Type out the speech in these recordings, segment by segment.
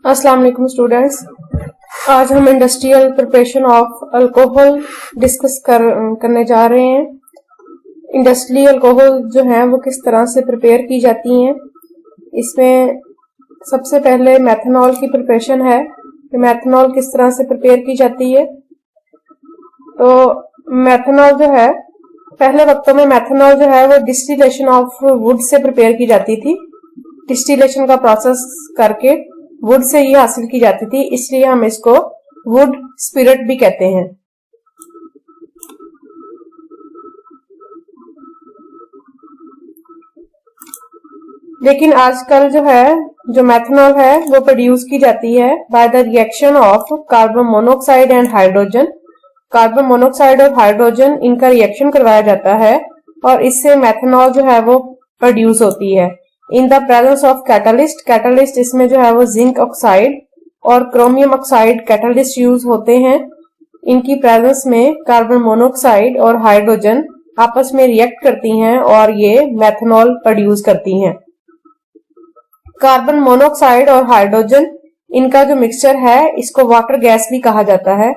अस्सलाम वालेकुम स्टूडेंट्स। आज हम industrial preparation of alcohol discuss करने जा रहे हैं। इंडस्ट्रियल अल्कोहल जो है वो किस तरह से प्रिपेयर की जाती हैं। इसमें सबसे पहले मेथनॉल की प्रिपरेशन है कि मेथनॉल किस तरह से प्रिपेयर की जाती है। तो मेथनॉल जो है पहले वक्तों में मेथनॉल जो है वो distillation of would say prepare की जाती थी। डिस्टिलेशन का प्रोसेस करके वुड से ये हासिल की जाती थी, इसलिए हम इसको वुड स्पिरिट भी कहते हैं। लेकिन आजकल जो है जो मेथनॉल है वो प्रोड्यूस की जाती है bye the reaction of carbon monoxide and hydrogen. Carbon monoxide और हाइड्रोजन इनका रिएक्शन करवाया जाता है और इससे मेथनॉल जो है वो प्रोड्यूस होती है। In the presence of catalyst, catalyst इसमें जो है वो जिंक ऑक्साइड और क्रोमियम ऑक्साइड कैटलिस्ट यूज होते हैं। इनकी प्रेजेंस में कार्बन मोनोऑक्साइड और हाइड्रोजन आपस में रिएक्ट करती हैं और ये मेथनॉल प्रोड्यूस करती हैं। कार्बन मोनोऑक्साइड और हाइड्रोजन इनका जो मिक्सचर है इसको वाटर गैस भी कहा जाता है।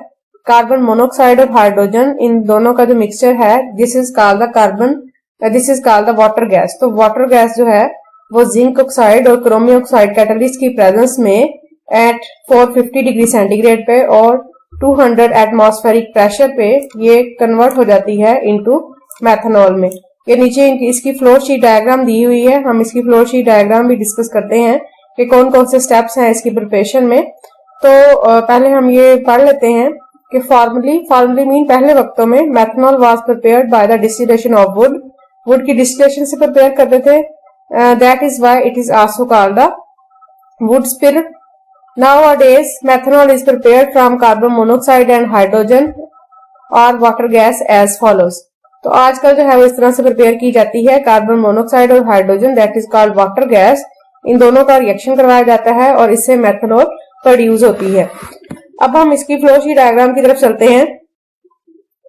कार्बन मोनोऑक्साइड और हाइड्रोजन इन दोनों का जो मिक्सचर है this is called the water gas. तो वाटर गैस जो है वो जिंक ऑक्साइड और क्रोमियम ऑक्साइड कैटलिस्ट की प्रेजेंस में एट 450 डिग्री सेंटीग्रेड पे और 200 एटमॉस्फेरिक प्रेशर पे ये कन्वर्ट हो जाती है इनटू मेथनॉल में। ये नीचे इसकी फ्लो शीट डायग्राम दी हुई है, हम इसकी फ्लो शीट डायग्राम भी डिस्कस करते हैं कि कौन कौन से स्टेप्स हैं इसकी प्रिपरेशन में। तो पहले हम ये पढ़ लेते हैं कि फॉर्मली मीन पहले वक्तों में methanol was prepared by the distillation of would की डिस्टिलेशन से प्रिपेयर करते थे। That is why it is also called the wood spirit. Nowadays, methanol is prepared from carbon monoxide and hydrogen or water gas as follows. तो आजकल जो है वो इस तरह से प्रिपेयर की जाती है, कार्बन मोनोऑक्साइड और hydrogen that is called water gas. इन दोनों का रिएक्शन करवाया जाता है और इससे मेथनॉल प्रोड्यूस होती है। अब हम इसकी फ्लोशीट डायग्राम की तरफ चलते हैं।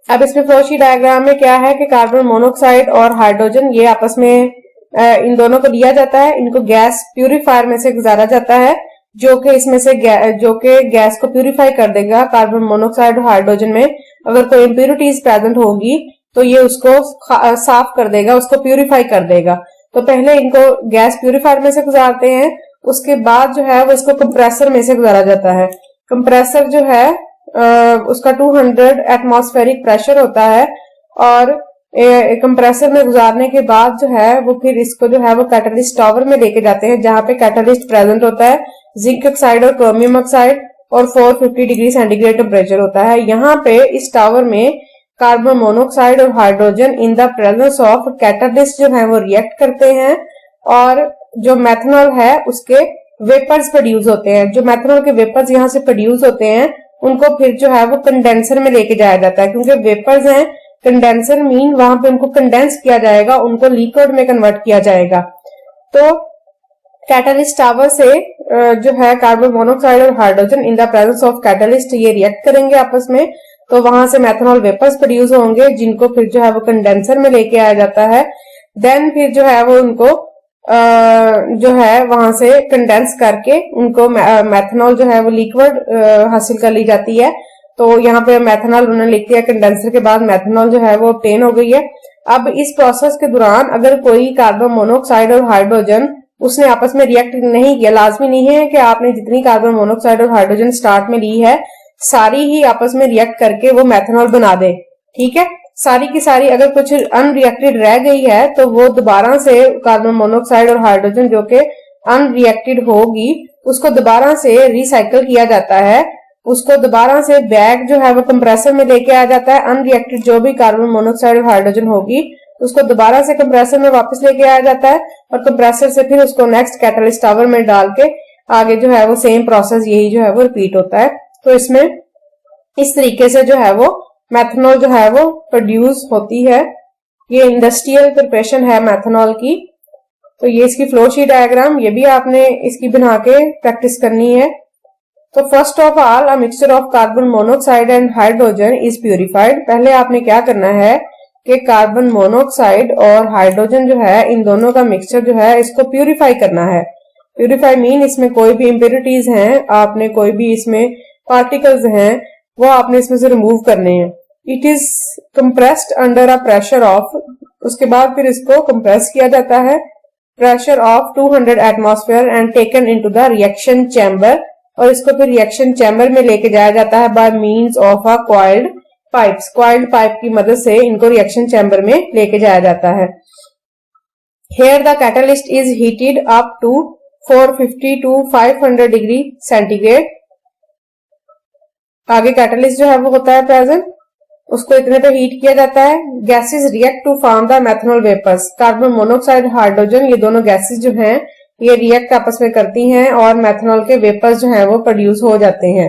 अब इसमें फ्लोशीट डायग्राम में क्या है कि कार्बन मोनोऑक्साइड और हाइड्रोजन ये आपस में इन दोनों को लिया जाता है, इनको गैस प्यूरिफायर में से गुजारा जाता है जो कि इसमें से जो कि गैस को प्यूरिफाई कर देगा। कार्बन मोनोऑक्साइड और हाइड्रोजन में अगर कोई इम्प्योरिटीज प्रेजेंट होगी तो ये उसको साफ कर देगा, उसको प्यूरिफाई कर देगा। तो पहले इनको गैस प्यूरिफायर में से गुजारते हैं, उसके बाद जो है वो इसको कंप्रेसर में से गुजारा जाता है। कंप्रेसर जो है उसका 200 एटमॉस्फेरिक प्रेशर होता है और कंप्रेसर में गुजारने के बाद जो है वो फिर इसको जो है वो कैटलिस्ट टावर में लेके जाते हैं जहां पे कैटलिस्ट प्रेजेंट होता है, जिंक ऑक्साइड और क्रोमियम ऑक्साइड और 450 डिग्री सेंटीग्रेड टेम्परेचर होता है। यहाँ पे इस टावर में कार्बन मोनोऑक्साइड और hydrogen in the presence of catalyst जो है वो रिएक्ट करते हैं और जो मेथनॉल है उसके वेपर्स प्रोड्यूस होते हैं। जो मेथनॉल के वेपर्स यहाँ से प्रोड्यूस होते हैं उनको फिर जो है वो कंडेंसर में लेके जाया जाता है, क्योंकि वेपर्स हैं। कंडेंसर मीन वहां पे उनको कंडेंस किया जाएगा, उनको लिक्विड में कन्वर्ट किया जाएगा। तो कैटलिस्ट टावर से जो है कार्बन मोनोऑक्साइड और hydrogen in the presence of catalyst ये रिएक्ट करेंगे आपस में, तो वहां से मेथनॉल वेपर्स प्रोड्यूस होंगे जिनको फिर जो है वो कंडेंसर में लेके आया जाता है। देन फिर जो है वो उनको जो है वहां से कंडेंस करके उनको मेथनॉल जो है वो लिक्विड हासिल कर ली जाती है। तो यहाँ पे मेथनॉल उन्होंने लिख दिया, कंडेंसर के बाद मेथनॉल जो है वो ऑब्टेन हो गई है। अब इस प्रोसेस के दौरान अगर कोई कार्बन मोनोऑक्साइड और हाइड्रोजन उसने आपस में रिएक्ट नहीं किया, लाजमी नहीं है कि आपने जितनी कार्बन मोनोऑक्साइड और हाइड्रोजन स्टार्ट में ली है सारी ही आपस में रिएक्ट करके वो मेथनॉल बना दे, ठीक है। सारी की सारी अगर कुछ अनरिएक्टेड रह गई है तो वो दोबारा से कार्बन मोनोऑक्साइड और हाइड्रोजन जो कि अनरिएक्टेड होगी उसको दोबारा से रिसाइकल किया जाता है, उसको दोबारा से बैग जो है वो कंप्रेसर में लेके आ जाता है। अनरिएक्टेड जो भी कार्बन मोनोऑक्साइड और हाइड्रोजन होगी उसको दोबारा से कंप्रेसर में वापस लेके आया जाता है और कंप्रेसर से फिर उसको नेक्स्ट कैटलिस्ट टावर में डाल के आगे जो है वो सेम प्रोसेस यही जो है वो रिपीट होता है। तो इसमें इस तरीके से जो है वो मेथनॉल जो है वो प्रोड्यूस होती है। ये इंडस्ट्रियल प्रिपरेशन है मेथनॉल की। तो ये इसकी फ्लो शीट डायग्राम, ये भी आपने इसकी बना के प्रैक्टिस करनी है। तो first of all a mixture of carbon monoxide and hydrogen is purified. पहले आपने क्या करना है कि कार्बन मोनोऑक्साइड और हाइड्रोजन जो है इन दोनों का मिक्सचर जो है इसको प्यूरिफाई करना है। प्यूरिफाई मीन इसमें कोई भी इम्प्योरिटीज हैं, आपने कोई भी इसमें पार्टिकल्स हैं वो आपने इसमें से रिमूव करने हैं। It is compressed under a pressure of, उसके बाद फिर इसको कंप्रेस किया जाता है pressure of 200 atmosphere and taken into the reaction chamber, और इसको फिर रिएक्शन चैम्बर में लेके जाया जाता है by means of a coiled pipes. Coiled pipe की मदद से इनको रिएक्शन चैम्बर में लेके जाया जाता है। Here the catalyst is heated up to 450 to 500 degree centigrade. आगे कैटलिस्ट जो है वो होता है प्रेजेंट, उसको इतने पे हीट किया जाता है। Gases react to form the methanol vapours. Carbon monoxide, hydrogen, ये दोनों गैसेस जो हैं ये रिएक्ट आपस में करती हैं और मेथनॉल के वेपर्स जो हैं वो प्रोड्यूस हो जाते हैं।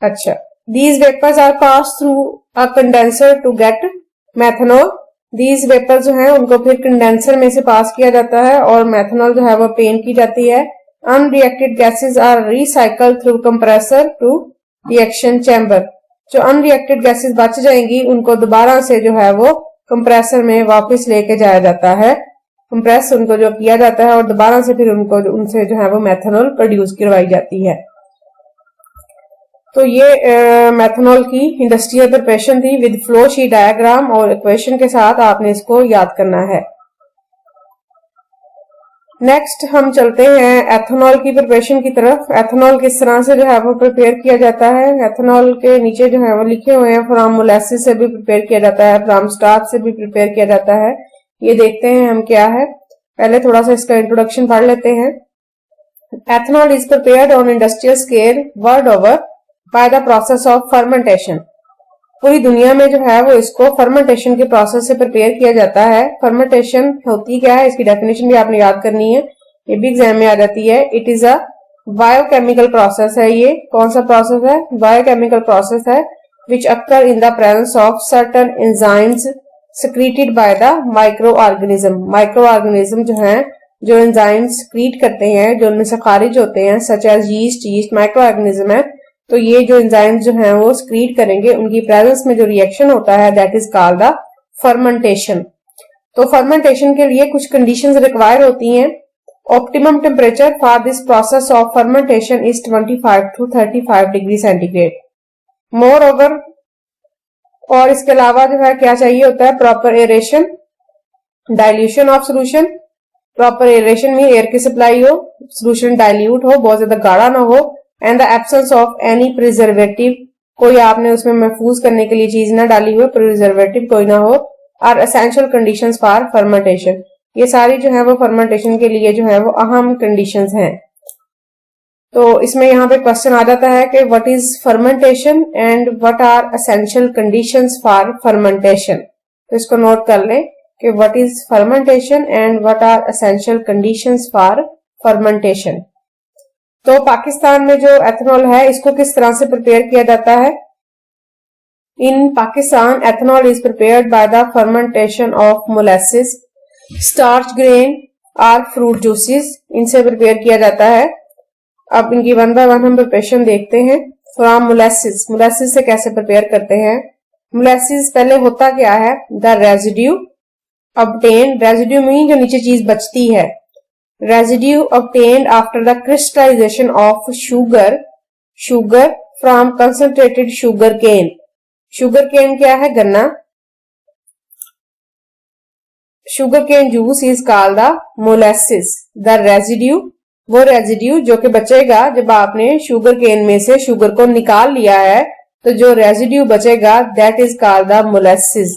अच्छा, these vapours are pass through a condenser to get methanol. These vapour जो है उनको फिर कंडेंसर में से पास किया जाता है और मेथनॉल जो है वो पेन की जाती है। Unreacted gases are recycled through compressor to reaction chamber. जो अनरिएक्टेड गैसेस बच जाएंगी उनको दोबारा से जो है वो कंप्रेसर में वापस लेके जाया जाता है, कंप्रेस उनको जो किया जाता है और दोबारा से फिर उनसे जो है वो मेथनॉल प्रोड्यूस करवाई जाती है। तो ये मेथनॉल की इंडस्ट्रियल प्रिपरेशन थी विद फ्लो शीट डायग्राम और इक्वेशन के साथ आपने इसको याद करना है। नेक्स्ट हम चलते हैं एथेनॉल की प्रिपरेशन की तरफ। एथेनॉल किस तरह से जो है वो प्रिपेयर किया जाता है। एथेनॉल के नीचे जो है वो लिखे हुए हैं, फ्रॉम मोलेसिस से भी प्रिपेयर किया जाता है, फ्रॉम स्टार्च से भी प्रिपेयर किया जाता है। ये देखते हैं हम क्या है। पहले थोड़ा सा इसका इंट्रोडक्शन पढ़ लेते हैं। Ethanol is prepared on industrial scale world over by the process of fermentation. पूरी दुनिया में जो है वो इसको फर्मेंटेशन के प्रोसेस से प्रिपेयर किया जाता है। फर्मेंटेशन होती क्या है, इसकी डेफिनेशन भी आपने याद करनी है, ये भी एग्जाम में आ जाती है। It is a biochemical process है। ये कौन सा प्रोसेस है? बायोकेमिकल प्रोसेस है which occur in the presence of certain enzymes secreted by the microorganism। Microorganism जो हैं जो एंजाइम secrete करते हैं, जो उनमें से खारिज होते हैं, सच एज यीस्ट माइक्रोऑर्गेनिज्म है। तो ये जो एंजाइम्स जो हैं वो secrete करेंगे, उनकी प्रेजेंस में जो रिएक्शन होता है that is called the fermentation. तो फर्मेंटेशन के लिए कुछ कंडीशंस रिक्वायर होती हैं। Optimum temperature for this process of fermentation is 25 to 35 degree centigrade. More over, और इसके अलावा जो है क्या चाहिए होता है, proper aeration, dilution of solution. Proper aeration में एयर की सप्लाई हो, सोल्यूशन डाइल्यूट हो, बहुत ज्यादा गाढ़ा ना हो, and the absence of any preservative, कोई आपने उसमें महफूज करने के लिए चीज ना डाली हो, प्रिजर्वेटिव कोई ना हो, are essential conditions for fermentation. ये सारी जो है वो फर्मेंटेशन के लिए जो है वो अहम कंडीशंस हैं। तो इसमें यहाँ पे क्वेश्चन आ जाता है कि what is fermentation and what are essential conditions for fermentation. तो इसको नोट कर लें कि what is fermentation and what are essential conditions for fermentation. तो पाकिस्तान में जो एथेनॉल है इसको किस तरह से प्रिपेयर किया जाता है। In Pakistan ethanol is prepared by the fermentation of molasses, starch grain और फ्रूट जूसेस, इनसे प्रिपेयर किया जाता है। अब इनकी वन बाय वन हम प्रिपरेशन देखते हैं। फ्रॉम मोलेसिस, मोलेसिस से कैसे प्रिपेयर करते हैं। मोलेसिस पहले होता क्या है, the residue obtain, residue mean जो नीचे चीज बचती है, residue obtained after the crystallisation of sugar, sugar from concentrated sugar cane. Sugar cane क्या है, गन्ना। Sugar cane juice is called the molasses. The residue, वो रेजिड्यू जो कि बचेगा जब आपने शुगर केन में से शुगर को निकाल लिया है, तो जो रेजिड्यू बचेगा that is called the molasses.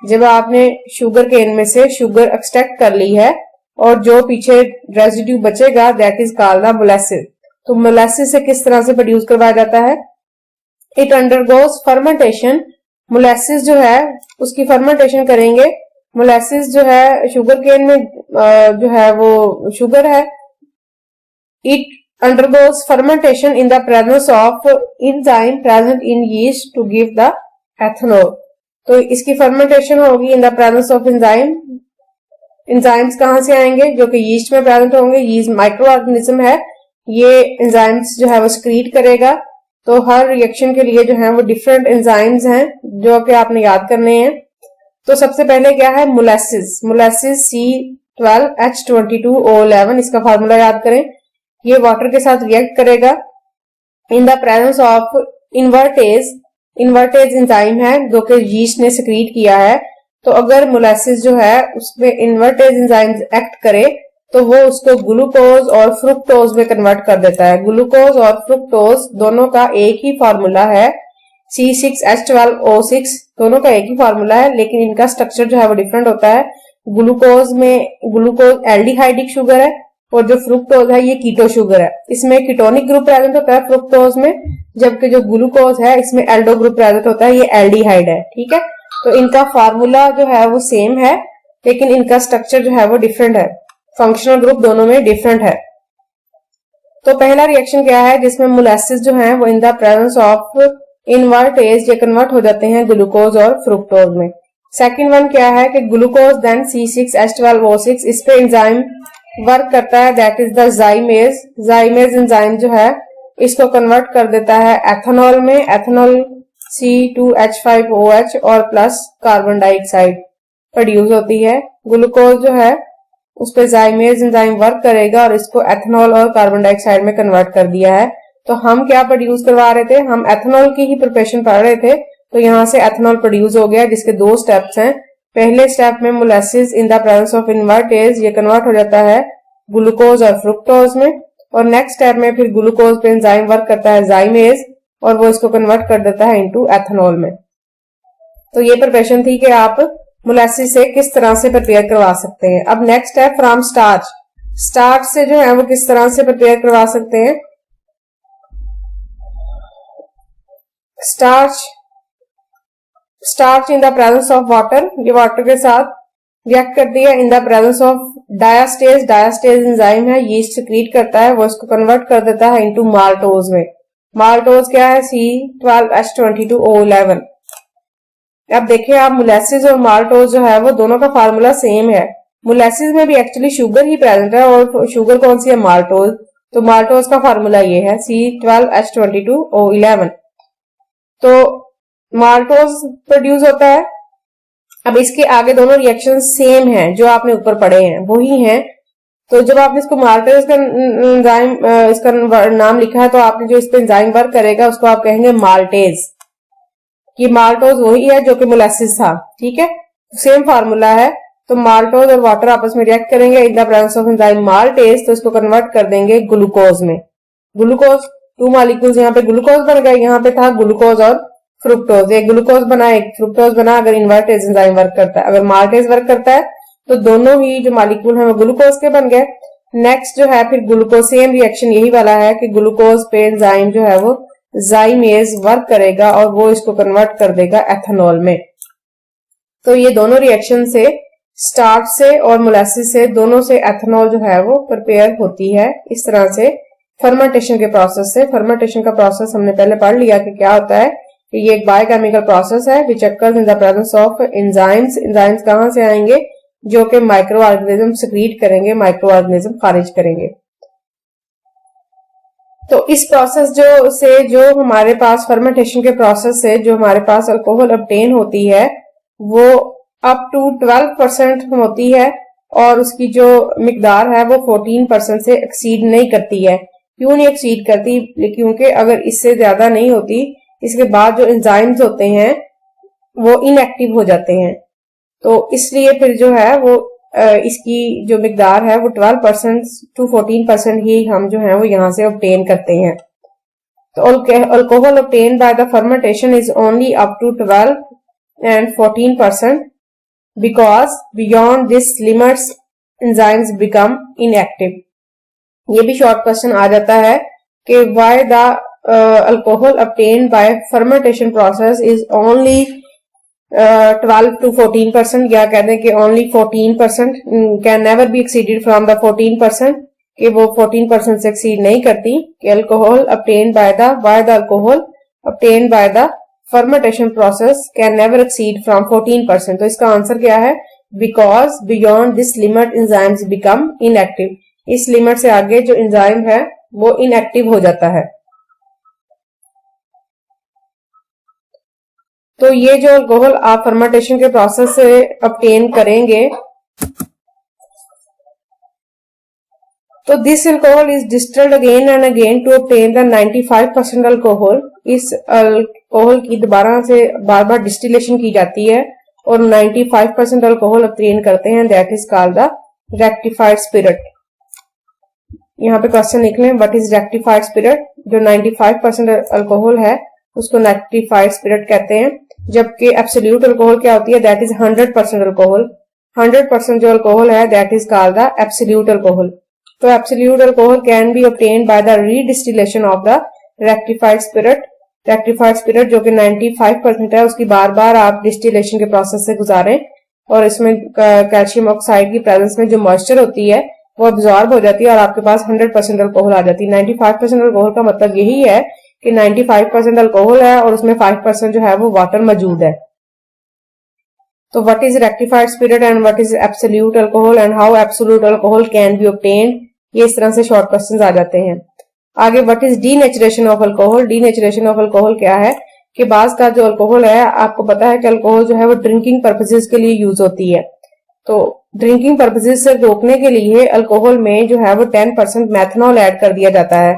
जब आपने शुगर केन में से शुगर एक्सट्रैक्ट कर ली है और जो पीछे रेजिड्यू बचेगा that is called the molasses. तो मोलेसिस से किस तरह से प्रोड्यूस करवाया जाता है। It undergoes fermentation. मोलेसिस जो है उसकी फर्मेंटेशन करेंगे। मोलेसिस जो है शुगर केन में जो है वो शुगर है। It undergoes fermentation in the presence of enzyme present in yeast to give the ethanol। तो इसकी फर्मेंटेशन होगी इन the presence of enzyme. Enzymes कहां से आएंगे, जो कि यीस्ट में प्रेजेंट होंगे। यीस्ट माइक्रो ऑर्गेनिज्म है, ये एंजाइम्स जो है वो सक्रीट करेगा। तो हर रिएक्शन के लिए जो है वो डिफरेंट एंजाइम्स हैं जो कि आपने याद करने हैं। तो सबसे पहले क्या है, मोलासिस, मोलासिस C12H22O11, इसका फार्मूला याद करें। ये वाटर के साथ रिएक्ट करेगा इन the presence of invertase, invertase enzyme है जो कि यीस्ट ने सिक्रीट किया है। तो अगर मोलासिस जो है उसमें इन्वर्टेज एंजाइम एक्ट करे तो वो उसको ग्लूकोज और फ्रुक्टोज में कन्वर्ट कर देता है। ग्लूकोज और फ्रुक्टोज दोनों का एक ही फार्मूला है, C6H12O6, दोनों का एक ही फार्मूला है, लेकिन इनका स्ट्रक्चर जो है वो डिफरेंट होता है। ग्लूकोज में ग्लूकोज एल्डिहाइडिक शुगर है और जो फ्रुक्टोज है ये कीटो शुगर है। इसमें कीटोनिक ग्रुप प्रेजेंट होता है फ्रुक्टोज में, जबकि जो ग्लूकोज है इसमें एल्डो ग्रुप प्रेजेंट होता है, ये एल्डिहाइड है। ठीक है, तो इनका फार्मूला जो है वो सेम है, लेकिन इनका स्ट्रक्चर जो है वो डिफरेंट है, फंक्शनल ग्रुप दोनों में डिफरेंट है। तो पहला रिएक्शन क्या है जिसमें मोलासिस जो है वो इन द प्रेजेंस ऑफ इन्वर्टेज ये कन्वर्ट हो जाते हैं ग्लूकोज और फ्रुक्टोज में। सेकंड वन क्या है कि ग्लूकोज देन C6H12O6, इस पे एंजाइम वर्क करता है, दैट इज द जाइमेज। जाइमेज एंजाइम जो है इसको कन्वर्ट कर देता है एथेनॉल में, एथेनॉल C2H5OH और प्लस कार्बन डाइऑक्साइड प्रोड्यूस होती है। ग्लूकोज जो है उस पे जाइमेज एंजाइम वर्क करेगा और इसको एथेनॉल और कार्बन डाइऑक्साइड में कन्वर्ट कर दिया है। तो हम क्या प्रोड्यूस करवा रहे थे, हम एथेनॉल की ही प्रिपरेशन पढ़ रहे थे, तो यहाँ से एथेनॉल प्रोड्यूस हो गया, जिसके दो स्टेप्स हैं। पहले स्टेप में molasses in the presence of invertase ये कन्वर्ट हो जाता है ग्लूकोज और फ्रुक्टोज में, और नेक्स्ट स्टेप में फिर ग्लूकोज पे एंजाइम वर्क करता है जाइमेज और वो इसको कन्वर्ट कर देता है इनटू एथेनॉल में। तो ये प्रिपरेशन थी कि आप मोलासिस से किस तरह से प्रिपेयर करवा सकते हैं। अब नेक्स्ट है फ्रॉम स्टार्च। स्टार्च से जो है वो किस तरह से प्रिपेयर करवा सकते हैं। Starch in the presence of water, ये वाटर के साथ रिएक्ट करती है in the presence of diastase. Diastase enzyme है, यीस्ट सिक्रीट करता है, वो इसको कन्वर्ट कर देता है इनटू माल्टोज में। माल्टोज क्या है, C12H22O11। अब देखिए आप, मोलासिस और माल्टोज जो है वो दोनों का फार्मूला सेम है। मोलासिस में भी एक्चुअली शुगर ही प्रेजेंट है और शुगर कौन सी है, माल्टोज। तो माल्टोज का फार्मूला ये है C12H22O11। तो माल्टोज प्रोड्यूस होता है। अब इसके आगे दोनों रिएक्शन सेम हैं, जो आपने ऊपर पढ़े हैं वही हैं। तो जब आपने इसको माल्टोज का एंजाइम इसका नाम लिखा है तो आपने जो इस पे एंजाइम वर्क करेगा उसको आप कहेंगे माल्टेज। ये माल्टोज वही है जो कि मोलासिस था। ठीक है, सेम फार्मूला है। तो माल्टोज और वाटर आपस में रिएक्ट करेंगे इन the presence of enzyme maltase, तो इसको कन्वर्ट कर देंगे ग्लूकोज में। ग्लूकोज, टू मॉलिक्यूल्स, यहाँ पे ग्लूकोज बन गए, यहाँ पे था ग्लूकोज और फ्रुक्टोज। एक ग्लूकोज बना एक फ्रुक्टोज बना अगर इन्वर्टेज एंजाइम वर्क करता है। अगर माल्टेज वर्क करता है तो दोनों ही जो मॉलिक्यूल हैं वो ग्लूकोज के बन गए। नेक्स्ट जो है फिर ग्लूकोज, सेम रिएक्शन यही वाला है कि ग्लूकोज पे एंजाइम जो है वो जाइमेज वर्क करेगा और वो इसको कन्वर्ट कर देगा एथेनॉल में। तो ये दोनों रिएक्शन से, स्टार्च से और मोलासिस से, दोनों से एथेनॉल जो है वो प्रिपेयर होती है इस तरह से फर्मेंटेशन के प्रोसेस से। फर्मेंटेशन का प्रोसेस हमने पहले पढ़ लिया कि क्या होता है। ये एक बायोकेमिकल प्रोसेस है which occurs in the presence of enzymes. Enzymes कहां से आएंगे, जो कि माइक्रो ऑर्गेनिज्म सिक्रीट करेंगे, माइक्रो ऑर्गेनिज्म खारिज करेंगे। तो इस प्रोसेस जो हमारे पास फर्मेंटेशन के प्रोसेस से जो हमारे पास अल्कोहल ऑब्टेन होती है वो अप टू 12% होती है और उसकी जो मिकदार है वो 14% से एक्सीड नहीं करती है। क्यों नहीं एक्सीड करती, क्योंकि अगर इससे ज्यादा नहीं होती इसके बाद जो एंजाइम्स होते हैं वो इनएक्टिव हो जाते हैं। तो इसलिए फिर जो है वो इसकी जो मिकदार है वो 12% to 14% ही हम जो है वो यहाँ से ऑब्टेन करते हैं। तो alcohol obtain by the fermentation is only up to 12 and 14% because beyond this limits enzymes become inactive। ये भी शॉर्ट क्वेश्चन आ जाता है कि why the alcohol obtained by fermentation process is only 12 to 14%, या कहते हैं कि only 14% can never be exceeded from the 14%, कि वो 14% से exceed नहीं करती कि alcohol obtained by the alcohol obtained by the fermentation process can never exceed from 14%। तो इसका आंसर क्या है, because beyond this limit enzymes become inactive। इस लिमिट से आगे जो एंजाइम है वो इनएक्टिव हो जाता है। तो ये जो अल्कोहल आप फर्मेंटेशन के प्रोसेस से ऑब्टेन करेंगे, तो this alcohol is distilled again and again to obtain the 95% alcohol. इस अल्कोहल की दोबारा से बार बार डिस्टिलेशन की जाती है और 95% अल्कोहल ऑब्टेन करते हैं, that is called the rectified spirit. यहाँ पे क्वेश्चन लिख लें, व्हाट इज रेक्टिफाइड स्पिरिट। जो 95% अल्कोहल है उसको रेक्टिफाइड स्पिरिट कहते हैं, जबकि एब्सोल्यूट अल्कोहल क्या होती है, दैट इज 100% अल्कोहल। 100% जो अल्कोहल है that is called the absolute alcohol. तो absolute alcohol can be obtained by the redistillation of the rectified spirit. Rectified spirit जो कि 95% है उसकी बार बार आप डिस्टिलेशन के प्रोसेस से गुजारें और इसमें कैल्शियम ऑक्साइड की प्रेजेंस में जो मॉइस्चर होती है वो अब्जॉर्ब हो जाती है और आपके पास 100% अल्कोहल आ जाती है। 95% अल्कोहल का मतलब यही है कि 95% अल्कोहल है और उसमें 5% जो है वो वाटर मौजूद है। तो what is rectified spirit and what is absolute alcohol and how absolute alcohol can be obtained, ये इस तरह से शॉर्ट क्वेश्चंस आ जाते हैं। आगे what is denaturation of alcohol. Denaturation of alcohol क्या है कि बाज का जो अल्कोहल है, आपको पता है कि अल्कोहल जो है वो ड्रिंकिंग पर्पसेस के लिए यूज होती है। तो ड्रिंकिंग पर्पसेस से रोकने के लिए अल्कोहल में जो है वो 10% मेथनॉल ऐड कर दिया जाता है।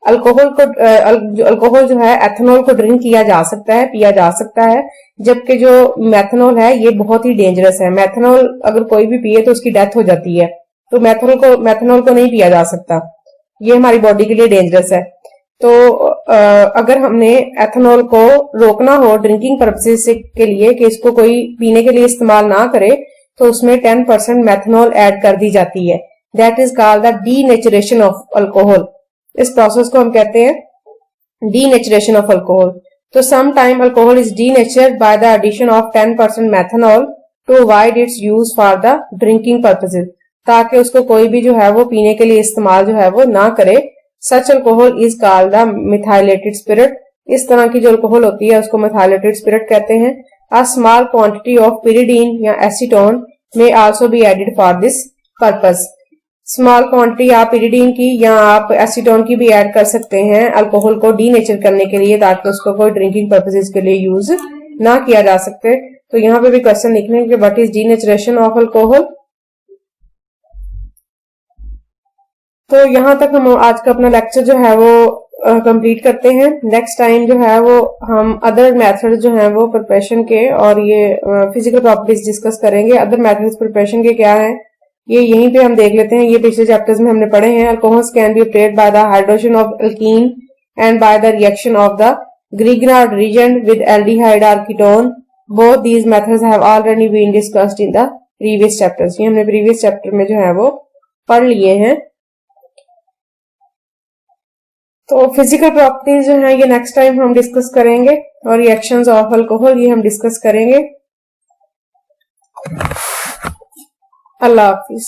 अल्कोहल जो है एथेनॉल को ड्रिंक किया जा सकता है, पिया जा सकता है, जबकि जो मेथनॉल है ये बहुत ही डेंजरस है। मेथनॉल अगर कोई भी पिए तो उसकी डेथ हो जाती है, तो मेथनॉल को नहीं पिया जा सकता, ये हमारी बॉडी के लिए डेंजरस है। तो अगर हमने एथेनॉल को रोकना हो ड्रिंकिंग पर्पसेस के लिए कि इसको कोई पीने के लिए इस्तेमाल ना करे, तो उसमें 10% मेथनॉल ऐड कर दी जाती है, that is called the denaturation of alcohol. इस प्रोसेस को हम कहते हैं डीनेचुरेशन ऑफ अल्कोहल। तो some time alcohol is denatured by the addition of 10% methanol to avoid its use for the drinking purposes, ताकि उसको कोई भी जो है वो पीने के लिए इस्तेमाल जो है वो ना करे। Such alcohol is called the methylated spirit. इस तरह की जो अल्कोहल होती है उसको मिथाइलेटेड स्पिरिट कहते हैं। A small quantity of pyridine या acetone may also be added for this purpose. Small quantity आप पिरिडीन की या आप एसीटोन की भी ऐड कर सकते हैं अल्कोहल को डीनेचर करने के लिए, ताकि उसको कोई ड्रिंकिंग पर्पसेस के लिए यूज ना किया जा सके। तो यहाँ पे भी क्वेश्चन लिखने कि what is denaturation of alcohol. तो यहाँ तक हम आज का अपना लेक्चर जो है वो कंप्लीट करते हैं। नेक्स्ट टाइम जो है वो हम अदर मेथड जो है वो प्रिपरेशन के और ये फिजिकल प्रॉपर्टीज डिस्कस करेंगे। अदर मेथड्स प्रिपरेशन के क्या है ये यहीं पे हम देख लेते हैं। ये पिछले चैप्टर्स में हमने पढ़े हैं। Alcohols can be obtained by the hydrogen of alkene and by the reaction of the Grignard reagent with aldehyde और ketone. Both these methods have already been discussed in the previous chapters. ये हमने previous chapter में जो है वो पढ़ लिए हैं। तो फिजिकल प्रॉपर्टीज जो है ये नेक्स्ट टाइम हम डिस्कस करेंगे और रिएक्शंस ऑफ अल्कोहल ये हम डिस्कस करेंगे। अल्लाह हाफिज।